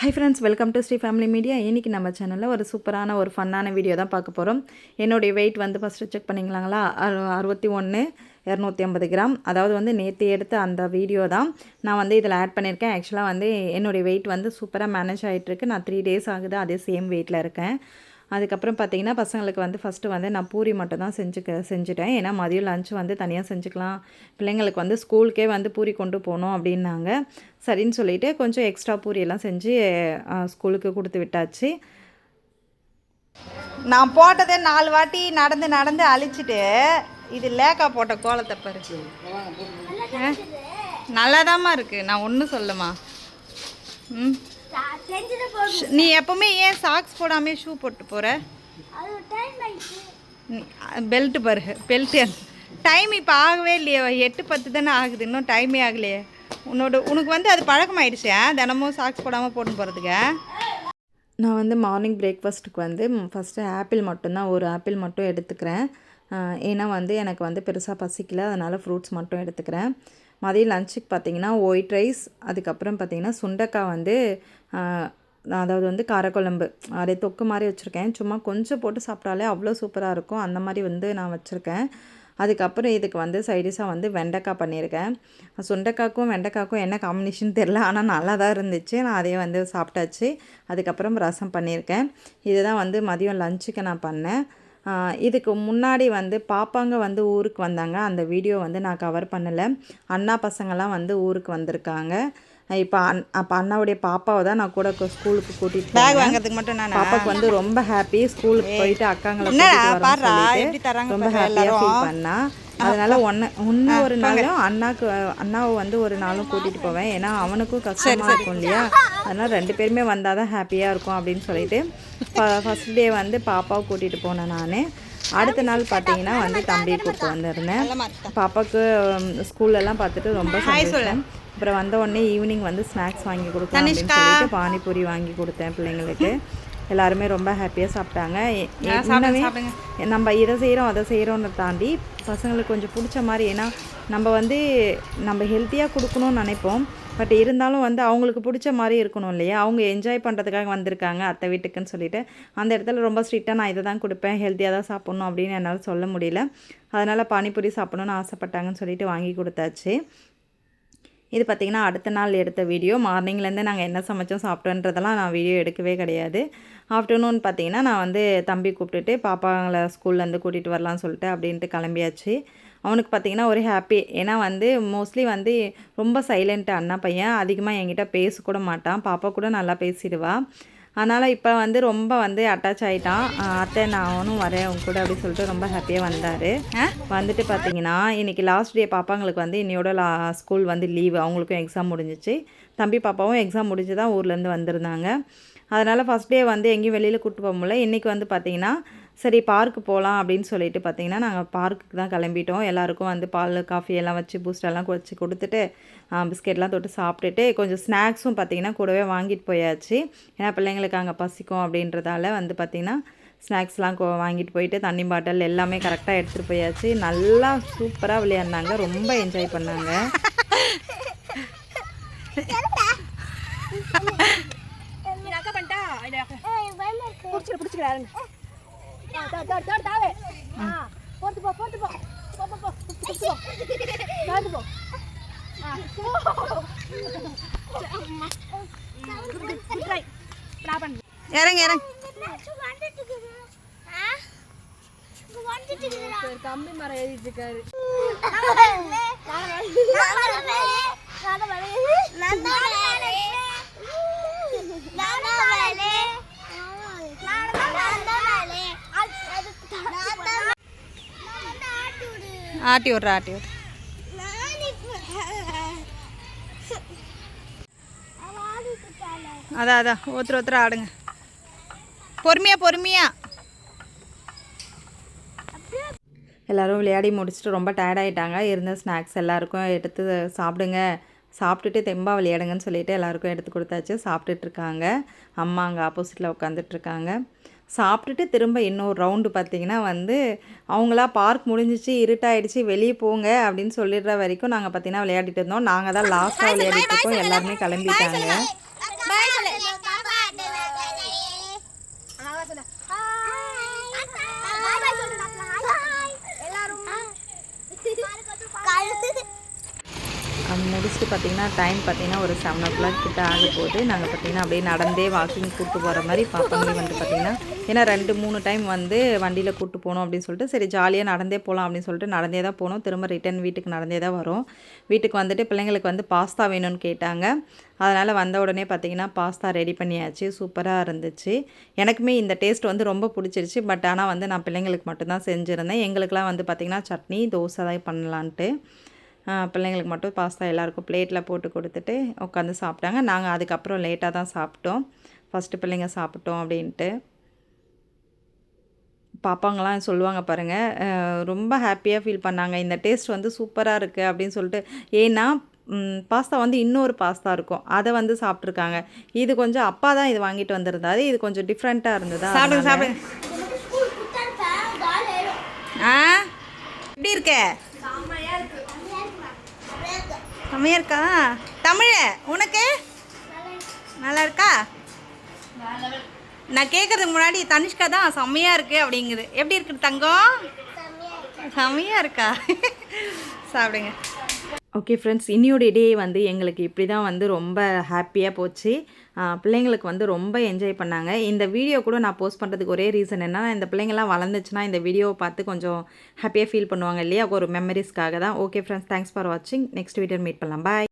Hi friends, welcome to Sri Family Media. இன்னைக்கு நம்ம சேனல்ல ஒரு சூப்பரான ஒரு ஃபன்னான வீடியோ தான் பார்க்க போறோம். என்னோட weight வந்து ஃபர்ஸ்ட் செக் பண்ணீங்களாங்களா? 61 250 கிராம். அதாவது வந்து நேத்து எடுத்த அந்த வீடியோ தான் நான் வந்து இதில் ஆட் பண்ணியிருக்கேன். ஆக்சுவலாக வந்து என்னுடைய வெயிட் வந்து சூப்பராக மேனேஜ் ஆகிட்டு இருக்கு. நான் 3 days ஆகுது அதே சேம் வெயிட்டில் இருக்கேன். அதுக்கப்புறம் பார்த்தீங்கன்னா பசங்களுக்கு வந்து ஃபஸ்ட்டு வந்து நான் பூரி மட்டும் தான் செஞ்சுட்டேன். ஏன்னா மதியம் லஞ்ச் வந்து தனியாக செஞ்சுக்கலாம், பிள்ளைங்களுக்கு வந்து ஸ்கூலுக்கே வந்து பூரி கொண்டு போகணும் அப்படின்னாங்க. சரின்னு சொல்லிவிட்டு கொஞ்சம் எக்ஸ்ட்ரா பூரியெல்லாம் செஞ்சு ஸ்கூலுக்கு கொடுத்து விட்டாச்சு. நான் போட்டதே 4 வாட்டி நடந்து நடந்து அழிச்சிட்டு இது லேக்கா போட்ட கோலத்தை பறிச்சு நல்லாதாம்மா இருக்குது. நான் ஒன்றும் சொல்லுமா. நீ எப்பவுமே ஏன் சாக்ஸ் போடாமல் ஷூ போட்டு போகிற? பெல்ட் பாரு, பெல்ட் டைம் இப்போ ஆகவே இல்லையே, 8:10 தானே ஆகுது, இன்னும் டைமே ஆகலையே. உனக்கு வந்து அது பழக்கமாயிடுச்சு தினமும் சாக்ஸ் போடாமல் போட்டு போகிறதுக்கு. நான் வந்து மார்னிங் பிரேக்ஃபாஸ்ட்டுக்கு வந்து ஃபஸ்ட்டு ஆப்பிள் மட்டும்தான், ஒரு ஆப்பிள் மட்டும் எடுத்துக்கிறேன். ஏன்னா வந்து எனக்கு வந்து பெருசாக பசிக்கல, அதனால் ஃப்ரூட்ஸ் மட்டும் எடுத்துக்கிறேன். மதியம் லஞ்சுக்கு பார்த்திங்கன்னா ஒயிட் ரைஸ், அதுக்கப்புறம் பார்த்திங்கன்னா சுண்டைக்காய் வந்து அதாவது வந்து காரக்குழம்பு அப்படியே தொக்கு மாதிரி வச்சுருக்கேன். சும்மா கொஞ்சம் போட்டு சாப்பிட்டாலே அவ்வளோ சூப்பராக இருக்கும், அந்த மாதிரி வந்து நான் வச்சுருக்கேன். அதுக்கப்புறம் இதுக்கு வந்து சைடிஷாக வந்து வெண்டைக்காய் பண்ணியிருக்கேன். சுண்டைக்காய்க்கும் வெண்டைக்காய்க்கும் என்ன காம்பினேஷன் தெரில, ஆனால் நல்லா தான் இருந்துச்சு. நான் அதே வந்து சாப்பிட்டாச்சு. அதுக்கப்புறம் ரசம் பண்ணியிருக்கேன். இதுதான் வந்து மதியம் லஞ்சுக்கு நான் பண்ணேன். இதுக்கு முன்னாடி வந்து பாப்பாங்க வந்து ஊருக்கு வந்தாங்க, அந்த வீடியோ வந்து நான் கவர் பண்ணலை. அண்ணா பசங்கள்லாம் வந்து ஊருக்கு வந்திருக்காங்க. இப்போ அப்போ அண்ணாவுடைய பாப்பாவை தான் நான் கூட ஸ்கூலுக்கு கூட்டிகிட்டு பேக் வாங்குறதுக்கு மட்டும் நான் பாப்பாவுக்கு வந்து ரொம்ப ஹாப்பி, ஸ்கூலுக்கு போயிட்டு அக்காங்களை ரொம்ப ஹாப்பியாக ஃபீல் பண்ணா. அதனால் ஒன்று ஒரு நாளும் அண்ணாவை வந்து ஒரு நாளும் கூட்டிகிட்டு போவேன். ஏன்னா அவனுக்கும் கஷ்டமாக இருக்கும் இல்லையா, அதனால் 2 பேருமே வந்தால் தான் ஹாப்பியாக இருக்கும் அப்படின்னு சொல்லிட்டு ஃபஸ்ட் டே வந்து பாப்பாவை கூட்டிகிட்டு போனேன் நான். அடுத்த நாள் பார்த்தீங்கன்னா வந்து தம்பியை கூப்பிட்டு வந்திருந்தேன். பாப்பாவுக்கு ஸ்கூல்லலாம் பார்த்துட்டு ரொம்ப சந்தோஷம். அப்புறம் வந்த உடனே ஈவினிங் வந்து ஸ்நாக்ஸ் வாங்கி கொடுத்தேன் அப்படின்னு சொல்லிட்டு பானிபூரி வாங்கி கொடுத்தேன் பிள்ளைங்களுக்கு. எல்லாருமே ரொம்ப ஹாப்பியாக சாப்பிட்டாங்க. நம்ம இதை செய்கிறோம் அதை செய்கிறோன்னு தாண்டி பசங்களுக்கு கொஞ்சம் பிடிச்ச மாதிரி, ஏன்னா நம்ம ஹெல்த்தியாக கொடுக்கணும்னு நினைப்போம், பட் இருந்தாலும் வந்து அவங்களுக்கு பிடிச்ச மாதிரி இருக்கணும் இல்லையா. அவங்க என்ஜாய் பண்ணுறதுக்காக வந்திருக்காங்க அத்தை வீட்டுக்குன்னு சொல்லிட்டு அந்த இடத்துல ரொம்ப ஸ்ட்ரிக்டாக நான் இதை தான் கொடுப்பேன், ஹெல்த்தியாக தான் சாப்பிட்ணும் அப்படின்னு என்னால் சொல்ல முடியல. அதனால் பானிபூரி சாப்பிட்ணுன்னு ஆசைப்பட்டாங்கன்னு சொல்லிட்டு வாங்கி கொடுத்தாச்சு. இது பார்த்திங்கன்னா அடுத்த நாள் எடுத்த வீடியோ. மார்னிங்லேருந்து நாங்கள் என்ன சமைச்சோம் சாப்பிட்டோன்றதெல்லாம் நான் வீடியோ எடுக்கவே கிடையாது. ஆஃப்டர்நூன் பார்த்திங்கன்னா நான் வந்து தம்பி கூப்பிட்டுட்டு பாப்பாங்களை ஸ்கூல்லேருந்து கூட்டிகிட்டு வரலான்னு சொல்லிட்டு அப்படின்ட்டு கிளம்பியாச்சு. அவனுக்கு பார்த்திங்கன்னா ஒரு ஹாப்பி, ஏன்னா வந்து மோஸ்ட்லி வந்து ரொம்ப சைலண்ட்டு அண்ணா பையன், அதிகமாக என்கிட்ட பேசக்கூட மாட்டான். பாப்பா கூட நல்லா பேசிடுவா. அதனால் இப்போ வந்து ரொம்ப வந்து அட்டாச் ஆகிட்டான். அத்தை நானும் வரேன் உங்க கூட அப்படின்னு சொல்லிட்டு ரொம்ப ஹாப்பியாக வந்தார். வந்துட்டு பார்த்தீங்கன்னா இன்றைக்கி லாஸ்ட் டே பாப்பாங்களுக்கு வந்து இன்னையோட ஸ்கூல் வந்து லீவு, அவங்களுக்கும் எக்ஸாம் முடிஞ்சிச்சு. தம்பி பாப்பாவும் எக்ஸாம் முடிஞ்சு தான் ஊர்லேருந்து வந்திருந்தாங்க. அதனால் ஃபஸ்ட் டே வந்து எங்கேயும் வெளியில் கூப்பிட்டு போக முடியல. இன்றைக்கி வந்து பார்த்திங்கன்னா சரி பார்க்கு போகலாம் அப்படின்னு சொல்லிட்டு பார்த்திங்கன்னா நாங்கள் பார்க்குக்கு தான் கிளம்பிட்டோம். எல்லாேருக்கும் வந்து பால் காஃபி எல்லாம் வச்சு பூஸ்டெல்லாம் வச்சு கொடுத்துட்டு பிஸ்கெட்லாம் தொட்டு சாப்பிட்டுட்டு கொஞ்சம் ஸ்நாக்ஸும் பார்த்திங்கன்னா கூடவே வாங்கிட்டு போயாச்சு. ஏன்னா பிள்ளைங்களுக்கு அங்கே பசிக்கும் அப்படின்றதால வந்து பார்த்திங்கன்னா ஸ்நாக்ஸ்லாம் வாங்கிட்டு போயிட்டு தண்ணி பாட்டில் எல்லாமே கரெக்டாக எடுத்துகிட்டு போயாச்சு. நல்லா சூப்பராக விளையாடினாங்க, ரொம்ப என்ஜாய் பண்ணாங்க. இறங்க கம்பி மரம் ஏறிட்டு இருக்காரு. ஆட்டி விட்ற அதான் ஒருத்தர் ஆடுங்க, பொறுமையா. எல்லோரும் விளையாடி முடிச்சுட்டு ரொம்ப டயர்டாகிட்டாங்க. இருந்த ஸ்நாக்ஸ் எல்லாருக்கும் எடுத்து சாப்பிட்டுட்டு தெம்பாக விளையாடுங்கன்னு சொல்லிவிட்டு எல்லாருக்கும் எடுத்து கொடுத்தாச்சு. சாப்பிட்டுட்ருக்காங்க. அம்மா அங்கே ஆப்போசிட்டில் உட்காந்துட்ருக்காங்க. சாப்பிட்டுட்டு திரும்ப இன்னொரு ரவுண்டு பார்த்திங்கன்னா வந்து அவங்களா பார்க் முடிஞ்சிச்சு, இருட்டாயிடுச்சு, வெளியே போங்க அப்படின்னு சொல்லிடுற வரைக்கும் நாங்கள் பார்த்திங்கன்னா விளையாடிட்டு இருந்தோம். நாங்கள் தான் லாஸ்ட்டாக விளையாடிட்டு இருக்கோம். எல்லாருமே கிளம்பிட்டாங்க. முடிச்சுட்டு பார்த்திங்கன்னா டைம் பார்த்திங்கன்னா ஒரு 7 o'clock கிட்ட ஆக போகுது. நாங்கள் பார்த்திங்கன்னா அப்படியே நடந்தே வாக்கிங் கூப்பிட்டு போகிற மாதிரி பாப்பாங்களே வந்து பார்த்திங்கன்னா ஏன்னா 2-3 டைம் வந்து வண்டியில் கூப்பிட்டு போகணும் அப்படின்னு சொல்லிட்டு சரி ஜாலியாக நடந்தே போகலாம் அப்படின்னு சொல்லிட்டு நடந்தே தான் போனோம். திரும்ப ரிட்டன் வீட்டுக்கு நடந்தே தான் வரோம். வீட்டுக்கு வந்துட்டு பிள்ளைங்களுக்கு வந்து பாஸ்தா வேணும்னு கேட்டாங்க. அதனால் வந்த உடனே பார்த்திங்கன்னா பாஸ்தா ரெடி பண்ணியாச்சு. சூப்பராக இருந்துச்சு. எனக்குமே இந்த டேஸ்ட் வந்து ரொம்ப பிடிச்சிருச்சு. பட் ஆனால் வந்து நான் பிள்ளைங்களுக்கு மட்டும்தான் செஞ்சுருந்தேன். எங்களுக்கெலாம் வந்து பார்த்திங்கன்னா சட்னி தோசை தான் பண்ணலான்ட்டு பிள்ளைங்களுக்கு மட்டும் பாஸ்தா எல்லாேருக்கும் பிளேட்டில் போட்டு கொடுத்துட்டு உட்காந்து சாப்பிட்டாங்க. நாங்கள் அதுக்கப்புறம் லேட்டாக தான் சாப்பிட்டோம். ஃபஸ்ட்டு பிள்ளைங்க சாப்பிட்டோம் அப்படின்ட்டு. பாப்பாங்களாம் சொல்லுவாங்க பாருங்கள், ரொம்ப ஹாப்பியாக ஃபீல் பண்ணாங்க. இந்த டேஸ்ட் வந்து சூப்பராக இருக்குது அப்படின்னு சொல்லிட்டு. ஏன்னா பாஸ்தா வந்து இன்னொரு பாஸ்தா இருக்கும், அதை வந்து சாப்பிட்ருக்காங்க. இது கொஞ்சம் அப்பா தான் இது வாங்கிட்டு வந்திருந்தாரு. இது கொஞ்சம் டிஃப்ரெண்ட்டாக இருந்ததா. சாப்பிடுங்க சாப்பிடுங்க. ஆ எப்படி இருக்க? செம்மையாக இருக்கா? தமிழ் உனக்கு நல்லா இருக்கா? நான் கேட்குறதுக்கு முன்னாடி தனிஷ்கா தான் செம்மையாக இருக்குது அப்படிங்குது. எப்படி இருக்குது தங்கம்? செம்மையாக இருக்கா? சாப்பிடுங்க. ஓகே ஃப்ரெண்ட்ஸ், இன்னியோட டே வந்து எங்களுக்கு இப்படி தான் வந்து ரொம்ப ஹாப்பியாக போச்சு. பிள்ளைங்களுக்கு வந்து ரொம்ப என்ஜாய் பண்ணாங்க. இந்த வீடியோ கூட நான் போஸ்ட் பண்ணுறதுக்கு ஒரே ரீசன் என்னன்னா, இந்த பிள்ளைங்கள்லாம் வளர்ந்துச்சுன்னா இந்த வீடியோவை பார்த்து கொஞ்சம் ஹாப்பியாக ஃபீல் பண்ணுவாங்க இல்லையா, ஒரு மெமரிஸ்க்காக தான். ஓகே ஃப்ரெண்ட்ஸ், தேங்க்ஸ் ஃபார் வாட்சிங். நெக்ஸ்ட் வீடியோ மீட் பண்ணலாம். பாய்.